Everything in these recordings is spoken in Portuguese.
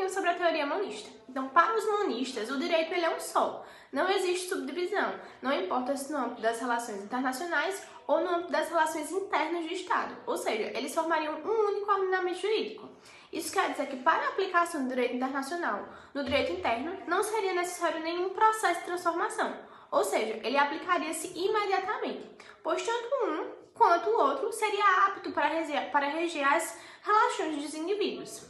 pouquinho sobre a teoria monista. Então, para os monistas, o direito ele é um só. Não existe subdivisão, não importa se no âmbito das relações internacionais ou no âmbito das relações internas do Estado. Ou seja, eles formariam um único ordenamento jurídico. Isso quer dizer que para a aplicação do direito internacional no direito interno, não seria necessário nenhum processo de transformação. Ou seja, ele aplicaria-se imediatamente, pois tanto um quanto o outro seria apto para reger as relações dos indivíduos.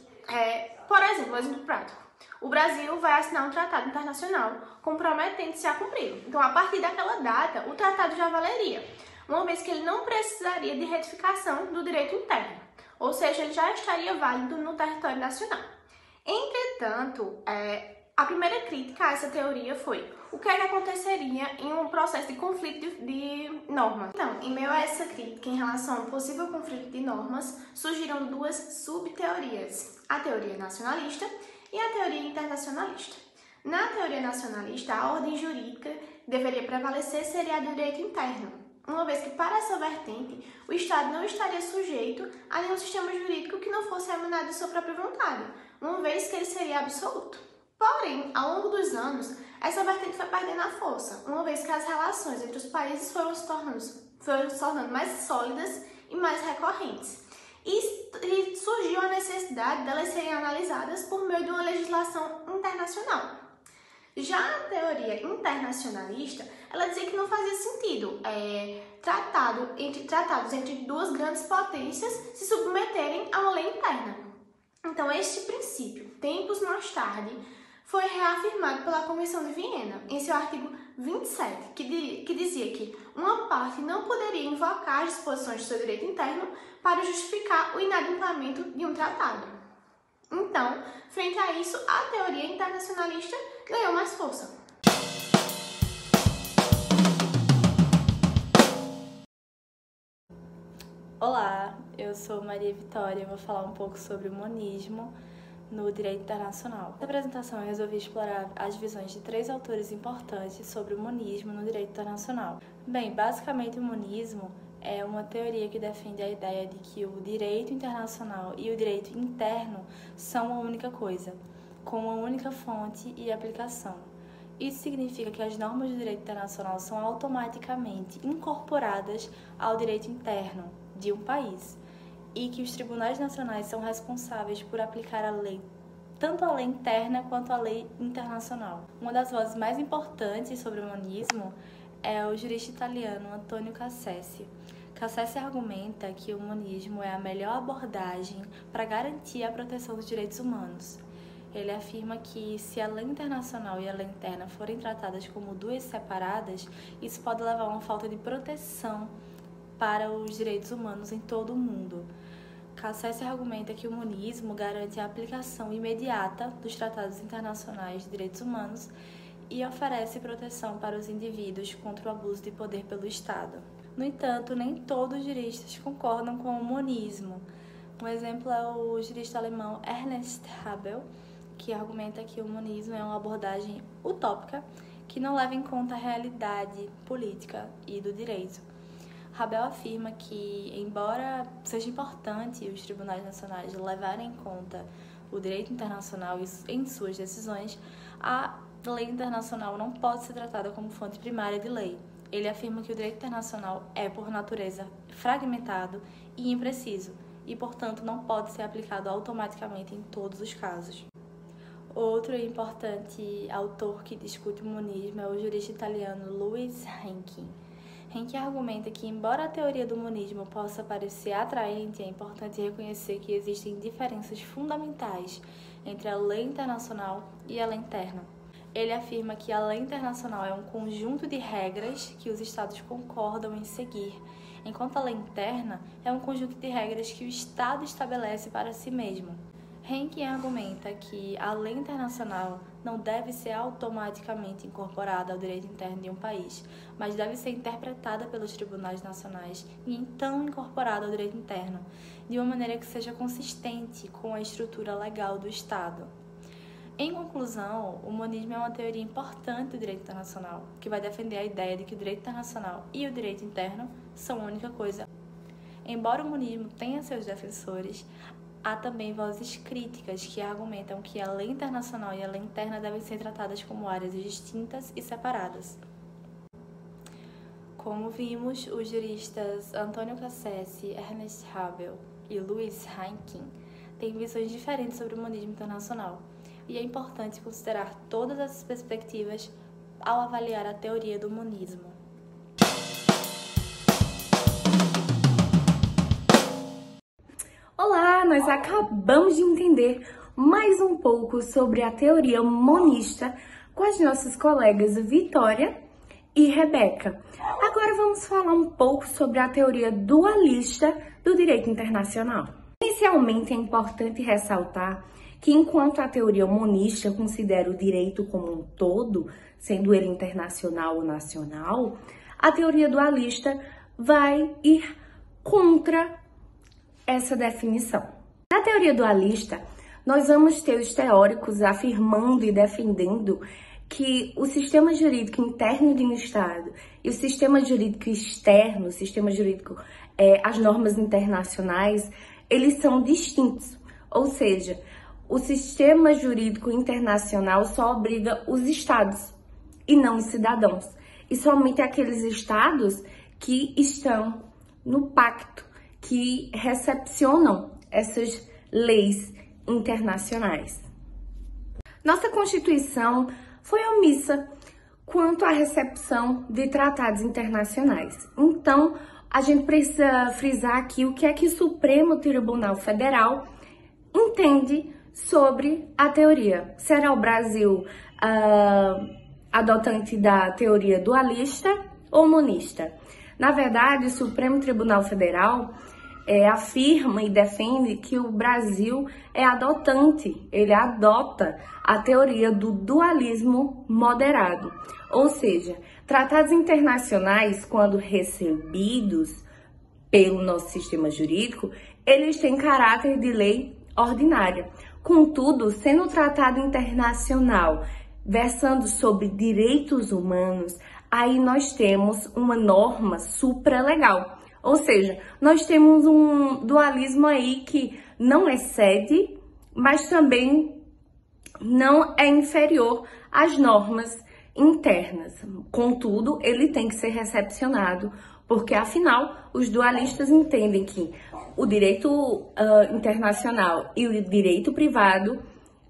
Por exemplo, um exemplo prático. O Brasil vai assinar um tratado internacional comprometendo-se a cumpri-lo. Então, a partir daquela data, o tratado já valeria, uma vez que ele não precisaria de retificação do direito interno, ou seja, ele já estaria válido no território nacional. Entretanto, a primeira crítica a essa teoria foi o que aconteceria em um processo de conflito de normas. Então, em meio a essa crítica em relação ao possível conflito de normas, surgiram duas subteorias, a teoria nacionalista e a teoria internacionalista. Na teoria nacionalista, a ordem jurídica que deveria prevalecer seria a do direito interno, uma vez que para essa vertente, o Estado não estaria sujeito a nenhum sistema jurídico que não fosse emanado de sua própria vontade, uma vez que ele seria absoluto. Porém, ao longo dos anos, essa vertente foi perdendo a força, uma vez que as relações entre os países foram se tornando mais sólidas e mais recorrentes. E surgiu a necessidade delas serem analisadas por meio de uma legislação internacional. Já a teoria internacionalista, ela dizia que não fazia sentido tratados entre duas grandes potências se submeterem a uma lei interna. Então, este princípio, tempos mais tarde, foi reafirmado pela Convenção de Viena, em seu artigo 27, que dizia que uma parte não poderia invocar as disposições do seu direito interno para justificar o inadimplemento de um tratado. Então, frente a isso, a teoria internacionalista ganhou mais força. Olá, eu sou Maria Vitória e vou falar um pouco sobre o monismo no direito internacional. Nessa apresentação eu resolvi explorar as visões de 3 autores importantes sobre o monismo no direito internacional. Bem, basicamente o monismo é uma teoria que defende a ideia de que o direito internacional e o direito interno são uma única coisa, com uma única fonte e aplicação. Isso significa que as normas do direito internacional são automaticamente incorporadas ao direito interno de um país e que os tribunais nacionais são responsáveis por aplicar a lei, tanto a lei interna quanto a lei internacional. Uma das vozes mais importantes sobre o monismo é o jurista italiano Antonio Cassese. Cassese argumenta que o monismo é a melhor abordagem para garantir a proteção dos direitos humanos. Ele afirma que se a lei internacional e a lei interna forem tratadas como duas separadas, isso pode levar a uma falta de proteção para os direitos humanos em todo o mundo. Cassese argumenta que o monismo garante a aplicação imediata dos tratados internacionais de direitos humanos e oferece proteção para os indivíduos contra o abuso de poder pelo Estado. No entanto, nem todos os juristas concordam com o monismo. Um exemplo é o jurista alemão Ernst Haber, que argumenta que o monismo é uma abordagem utópica que não leva em conta a realidade política e do direito. Haber afirma que, embora seja importante os tribunais nacionais levarem em conta o direito internacional em suas decisões, a lei internacional não pode ser tratada como fonte primária de lei. Ele afirma que o direito internacional é, por natureza, fragmentado e impreciso e, portanto, não pode ser aplicado automaticamente em todos os casos. Outro importante autor que discute o monismo é o jurista italiano Louis Henke. Henke argumenta que, embora a teoria do monismo possa parecer atraente, é importante reconhecer que existem diferenças fundamentais entre a lei internacional e a lei interna. Ele afirma que a lei internacional é um conjunto de regras que os Estados concordam em seguir, enquanto a lei interna é um conjunto de regras que o Estado estabelece para si mesmo. Henke argumenta que a lei internacional não deve ser automaticamente incorporada ao direito interno de um país, mas deve ser interpretada pelos tribunais nacionais e então incorporada ao direito interno, de uma maneira que seja consistente com a estrutura legal do Estado. Em conclusão, o monismo é uma teoria importante do direito internacional, que vai defender a ideia de que o direito internacional e o direito interno são a única coisa. Embora o monismo tenha seus defensores, há também vozes críticas que argumentam que a lei internacional e a lei interna devem ser tratadas como áreas distintas e separadas. Como vimos, os juristas Antônio Cassese, Ernest Havel e Louis Heinken têm visões diferentes sobre o humanismo internacional, e é importante considerar todas essas perspectivas ao avaliar a teoria do humanismo. Olá, nós acabamos de entender mais um pouco sobre a teoria monista com as nossas colegas Vitória e Rebeca. Agora vamos falar um pouco sobre a teoria dualista do direito internacional. Inicialmente é importante ressaltar que enquanto a teoria monista considera o direito como um todo, sendo ele internacional ou nacional, a teoria dualista vai ir contra essa definição. Na teoria dualista, nós vamos ter os teóricos afirmando e defendendo que o sistema jurídico interno de um Estado e o sistema jurídico externo, o sistema jurídico, as normas internacionais, eles são distintos. Ou seja, o sistema jurídico internacional só obriga os Estados e não os cidadãos. E somente aqueles Estados que estão no pacto, que recepcionam essas leis internacionais. Nossa Constituição foi omissa quanto à recepção de tratados internacionais. Então, a gente precisa frisar aqui o que é que o Supremo Tribunal Federal entende sobre a teoria. Será o Brasil adotante da teoria dualista ou monista? Na verdade, o Supremo Tribunal Federal afirma e defende que o Brasil é adotante, ele adota a teoria do dualismo moderado. Ou seja, tratados internacionais, quando recebidos pelo nosso sistema jurídico, eles têm caráter de lei ordinária. Contudo, sendo um tratado internacional versando sobre direitos humanos, aí nós temos uma norma supralegal. Ou seja, nós temos um dualismo aí que não excede, mas também não é inferior às normas internas. Contudo, ele tem que ser recepcionado, porque afinal os dualistas entendem que o direito internacional e o direito privado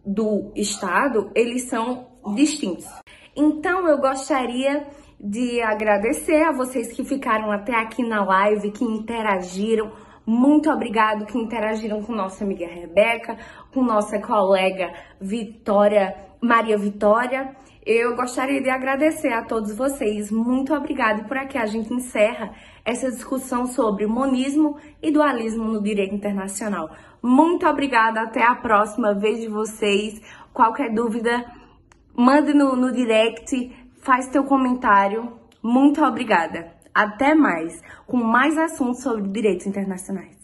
do Estado, eles são distintos. Então, eu gostaria de agradecer a vocês que ficaram até aqui na live, que interagiram. Muito obrigado que interagiram com nossa amiga Rebeca, com nossa colega Maria Vitória. Eu gostaria de agradecer a todos vocês. Muito obrigada. E por aqui a gente encerra essa discussão sobre monismo e dualismo no direito internacional. Muito obrigada. Até a próxima. Vejo vocês. Qualquer dúvida, mande no direct. Faz teu comentário. Muito obrigada. Até mais, com mais assuntos sobre direitos internacionais.